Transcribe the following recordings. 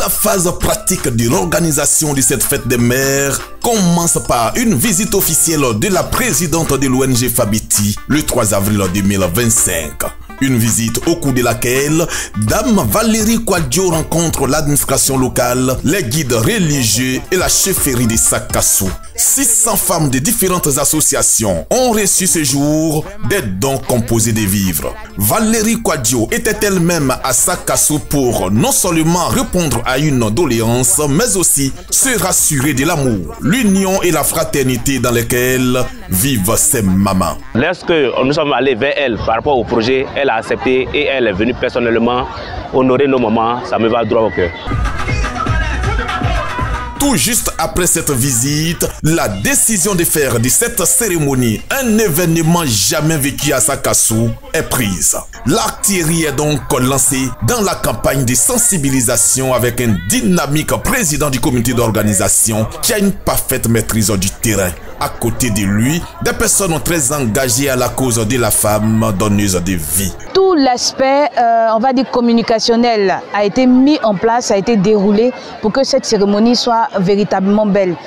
La phase pratique de l'organisation de cette fête des mères commence par une visite officielle de la présidente de l'ONG Fabeti le 3 avril 2025. Une visite au cours de laquelle Dame Valérie Kouadio rencontre l'administration locale, les guides religieux et la chefferie de Sakassou. 600 femmes de différentes associations ont reçu ce jour des dons composés de vivres. Valérie Kouadio était elle-même à Sakassou pour non seulement répondre à une doléance, mais aussi se rassurer de l'amour, l'union et la fraternité dans lesquelles vivent ses mamans. Lorsque nous sommes allés vers elle par rapport au projet, elle a accepté et elle est venue personnellement honorer nos mamans. Ça me va droit au cœur. Tout juste après cette visite, la décision de faire de cette cérémonie un événement jamais vécu à Sakassou est prise. L'artillerie est donc lancée dans la campagne de sensibilisation avec un dynamique président du comité d'organisation qui a une parfaite maîtrise du terrain. À côté de lui, des personnes très engagées à la cause de la femme donneuse de vie. Tout l'aspect, on va dire communicationnel, a été mis en place, a été déroulé pour que cette cérémonie soit véritablement belle.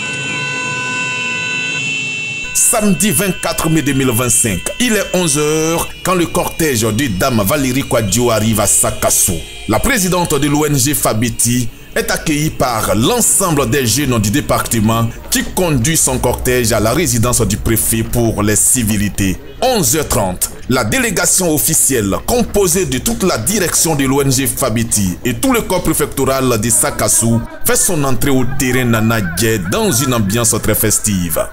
Samedi 24 mai 2025, il est 11h quand le cortège de Dame Valérie Kouadio arrive à Sakassou. La présidente de l'ONG Fabeti est accueillie par l'ensemble des jeunes du département qui conduit son cortège à la résidence du préfet pour les civilités. 11h30, la délégation officielle composée de toute la direction de l'ONG Fabeti et tout le corps préfectoral de Sakassou fait son entrée au terrain Nana Dié dans une ambiance très festive.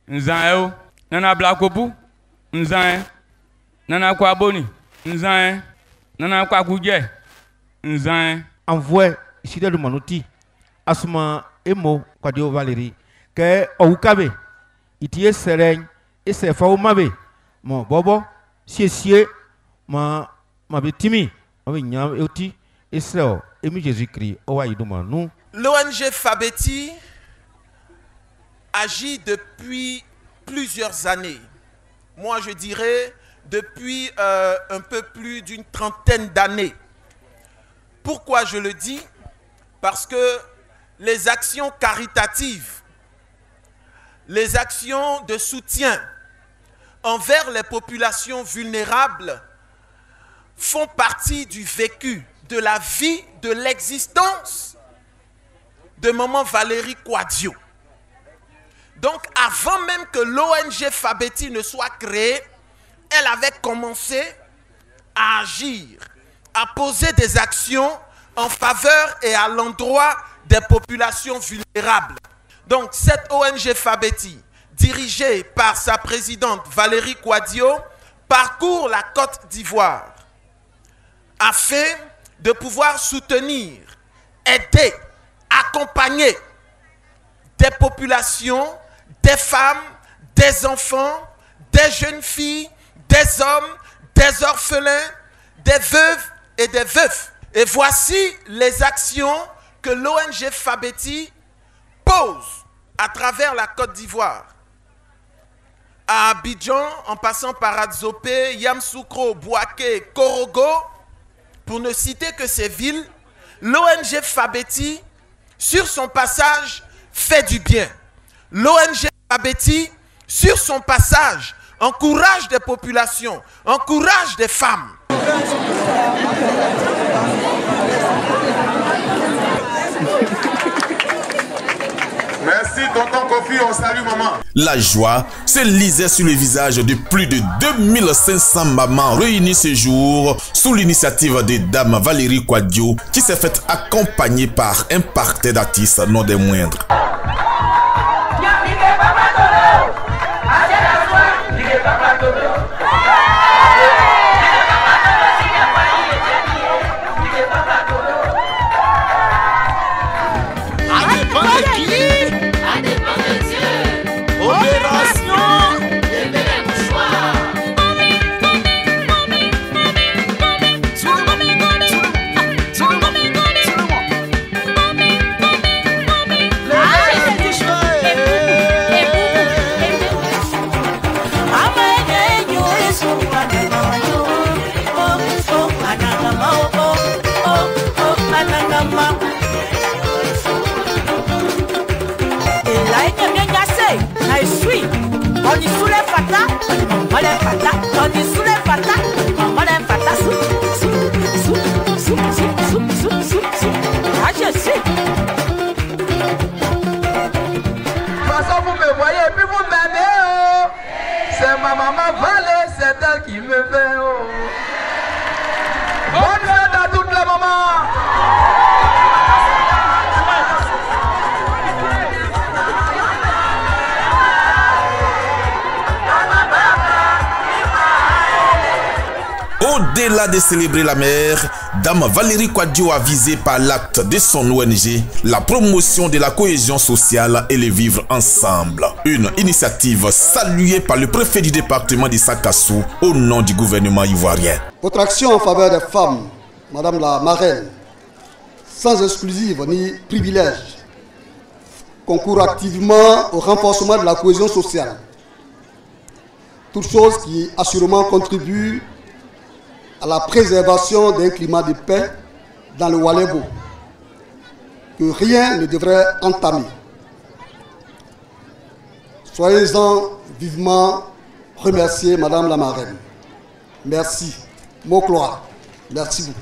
Nzan nana blakopu nzan nana kwaboni nzan nana kwakuje nzan envoie ici de manoti asuma emo Kouadio Valérie que oukabe itie sereng et se fa mabe mon bobo sie ma betimi avec nyam euti Israël et mi Jésus-Christ owa iduma nous. L'ONG Fabeti agit depuis plusieurs années. Moi, je dirais depuis un peu plus d'une trentaine d'années. Pourquoi je le dis? Parce que les actions caritatives, les actions de soutien envers les populations vulnérables font partie du vécu, de la vie, de l'existence de maman Valérie Kouadio. Donc, avant même que l'ONG Fabeti ne soit créée, elle avait commencé à agir, à poser des actions en faveur et à l'endroit des populations vulnérables. Donc, cette ONG Fabeti, dirigée par sa présidente Valérie Kouadio, parcourt la Côte d'Ivoire afin de pouvoir soutenir, aider, accompagner des populations, des femmes, des enfants, des jeunes filles, des hommes, des orphelins, des veuves et des veufs. Et voici les actions que l'ONG Fabeti pose à travers la Côte d'Ivoire. À Abidjan, en passant par Adzopé, Yamoussoukro, Bouaké, Korogo, pour ne citer que ces villes, l'ONG Fabeti, sur son passage, fait du bien. L'ONG Fabeti, sur son passage, encourage des populations, encourage des femmes. Merci, tonton Kofi, on salue maman. La joie se lisait sur le visage de plus de 2500 mamans réunies ce jour sous l'initiative de Dame Valérie Kouadio qui s'est faite accompagner par un parterre d'artistes non des moindres. On dit sous les patas, on dit maman les patas. On dit sous les patas, on dit maman les patas. Ah, je sais. Vous me voyez et puis vous m'aimez, oh. C'est ma maman Valée, c'est elle qui me fait, oh. Bonne fête à toutes les mamans. Au-delà de célébrer la mère, Dame Valérie Kouadio a visé par l'acte de son ONG la promotion de la cohésion sociale et le vivre ensemble. Une initiative saluée par le préfet du département de Sakassou au nom du gouvernement ivoirien. Votre action en faveur des femmes, Madame la marraine, sans exclusive ni privilège, concourt activement au renforcement de la cohésion sociale. Toute chose qui assurément contribue à la préservation d'un climat de paix dans le Oualébo, que rien ne devrait entamer. Soyez-en vivement remerciés, Madame la marraine. Merci. Mokloa, merci beaucoup.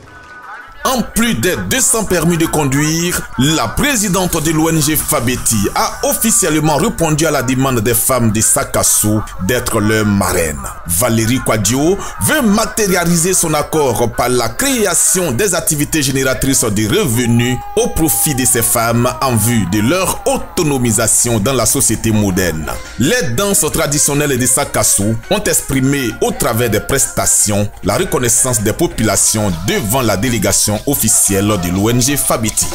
En plus de 200 permis de conduire, la présidente de l'ONG Fabeti a officiellement répondu à la demande des femmes de Sakassou d'être leur marraine. Valérie Kouadio veut matérialiser son accord par la création des activités génératrices de revenus au profit de ces femmes en vue de leur autonomisation dans la société moderne. Les danses traditionnelles de Sakassou ont exprimé au travers des prestations la reconnaissance des populations devant la délégation officielle de l'ONG Fabeti.